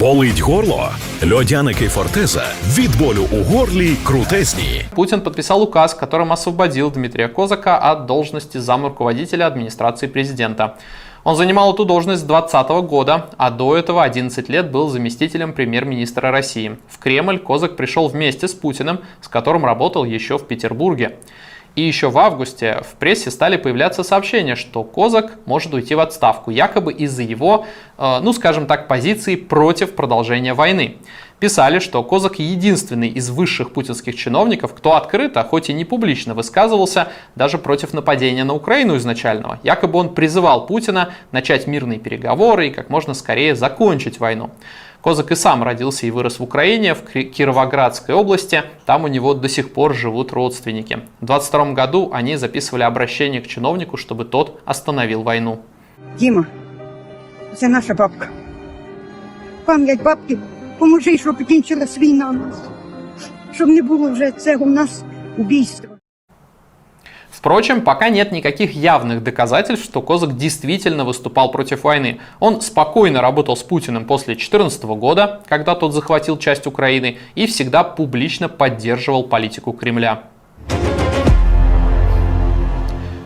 Болить горло? Льодяники Фортеза від болю у горлі крутезні. Путин подписал указ, которым освободил Дмитрия Козака от должности замруководителя администрации президента. Он занимал эту должность с 2020 года, а до этого 11 лет был заместителем премьер-министра России. В Кремль Козак пришел вместе с Путиным, с которым работал еще в Петербурге. И еще в августе в прессе стали появляться сообщения, что Козак может уйти в отставку, якобы из-за его, скажем так, позиции против продолжения войны. Писали, что Козак единственный из высших путинских чиновников, кто открыто, хоть и не публично, высказывался даже против нападения на Украину изначального. Якобы он призывал Путина начать мирные переговоры и как можно скорее закончить войну. Козак и сам родился и вырос в Украине, в Кировоградской области. Там у него до сих пор живут родственники. В 22 году они записывали обращение к чиновнику, чтобы тот остановил войну. Дима, це наша бабка. Пам'ять бабки, поможи, щоб закінчилась війна у нас. Щоб не було вже цього у нас убійства. Впрочем, пока нет никаких явных доказательств, что Козак действительно выступал против войны. Он спокойно работал с Путиным после 2014 года, когда тот захватил часть Украины, и всегда публично поддерживал политику Кремля.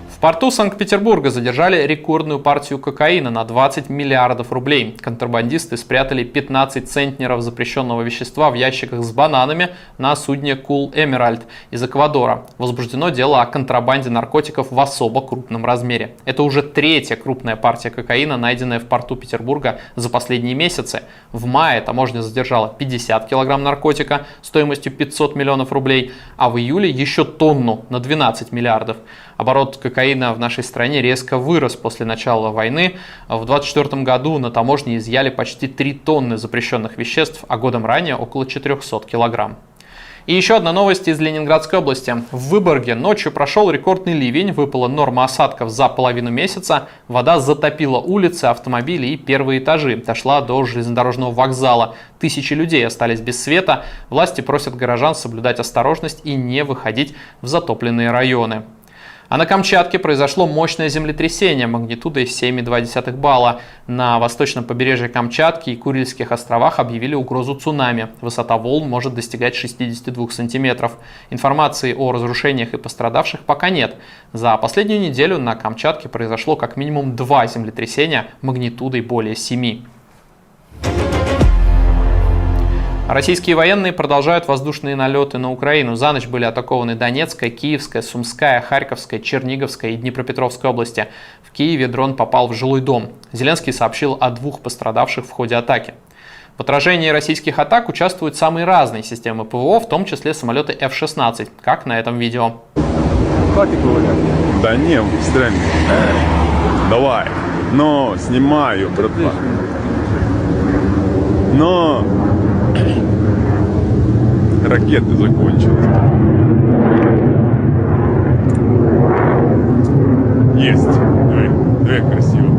В порту Санкт-Петербурга задержали рекордную партию кокаина на 20 миллиардов рублей. Контрабандисты спрятали 15 центнеров запрещенного вещества в ящиках с бананами на судне Cool Emerald из Эквадора. Возбуждено дело о контрабанде наркотиков в особо крупном размере. Это уже третья крупная партия кокаина, найденная в порту Петербурга за последние месяцы. В мае таможня задержала 50 килограмм наркотика стоимостью 500 миллионов рублей, а в июле еще тонну на 12 миллиардов. Оборот кокаина в нашей стране резко вырос после начала войны. В 2024 году на таможне изъяли почти 3 тонны запрещенных веществ, а годом ранее около 400 килограмм. И еще одна новость из Ленинградской области. В Выборге ночью прошел рекордный ливень, выпала норма осадков за половину месяца, вода затопила улицы, автомобили и первые этажи, дошла до железнодорожного вокзала. Тысячи людей остались без света. Власти просят горожан соблюдать осторожность и не выходить в затопленные районы. А на Камчатке произошло мощное землетрясение магнитудой 7,2 балла. На восточном побережье Камчатки и Курильских островах объявили угрозу цунами. Высота волн может достигать 62 сантиметров. Информации о разрушениях и пострадавших пока нет. За последнюю неделю на Камчатке произошло как минимум 2 землетрясения магнитудой более 7. Российские военные продолжают воздушные налеты на Украину. За ночь были атакованы Донецкая, Киевская, Сумская, Харьковская, Черниговская и Днепропетровская области. В Киеве дрон попал в жилой дом. Зеленский сообщил о 2 пострадавших в ходе атаки. В отражении российских атак участвуют самые разные системы ПВО, в том числе самолеты F-16, как на этом видео. Да не, стрельни. Давай. Но, снимаю, братва. Но... Ракеты закончились. Есть. Две красиво.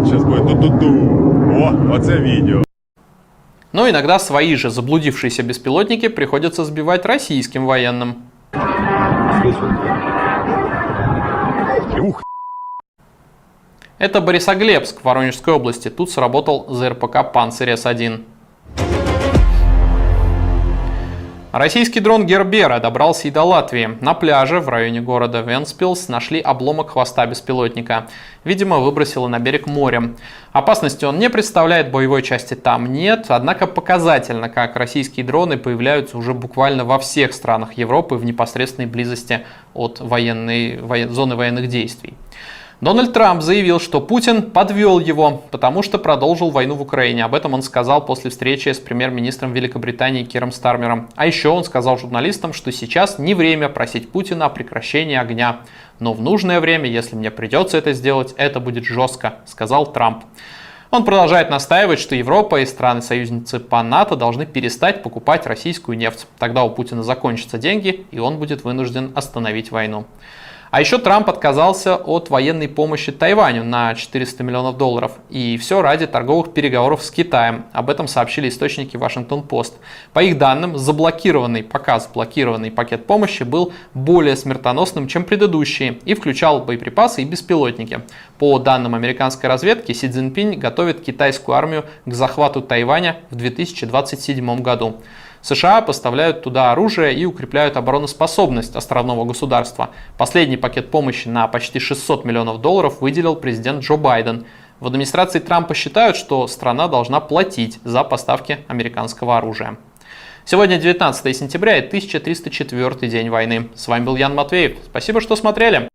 Сейчас будет ту-ту-ту. О, оце видео. Но иногда свои же заблудившиеся беспилотники приходится сбивать российским военным. Это Борисоглебск в Воронежской области. Тут сработал ЗРПК «Панцирь С-1». Российский дрон Гербера добрался и до Латвии. На пляже в районе города Вентспилс нашли обломок хвоста беспилотника. Видимо, выбросило на берег морем. Опасности он не представляет, боевой части там нет. Однако показательно, как российские дроны появляются уже буквально во всех странах Европы в непосредственной близости от зоны военных действий. Дональд Трамп заявил, что Путин подвел его, потому что продолжил войну в Украине. Об этом он сказал после встречи с премьер-министром Великобритании Киром Стармером. А еще он сказал журналистам, что сейчас не время просить Путина о прекращении огня. Но в нужное время, если мне придется это сделать, это будет жестко, сказал Трамп. Он продолжает настаивать, что Европа и страны-союзницы по НАТО должны перестать покупать российскую нефть. Тогда у Путина закончатся деньги, и он будет вынужден остановить войну. А еще Трамп отказался от военной помощи Тайваню на $400 миллионов. И все ради торговых переговоров с Китаем. Об этом сообщили источники Вашингтон-Пост. По их данным, пока заблокированный пакет помощи был более смертоносным, чем предыдущие, и включал боеприпасы и беспилотники. По данным американской разведки, Си Цзиньпинь готовит китайскую армию к захвату Тайваня в 2027 году. США поставляют туда оружие и укрепляют обороноспособность островного государства. Последний пакет помощи на почти $600 миллионов выделил президент Джо Байден. В администрации Трампа считают, что страна должна платить за поставки американского оружия. Сегодня 19 сентября и 1304 день войны. С вами был Ян Матвеев. Спасибо, что смотрели.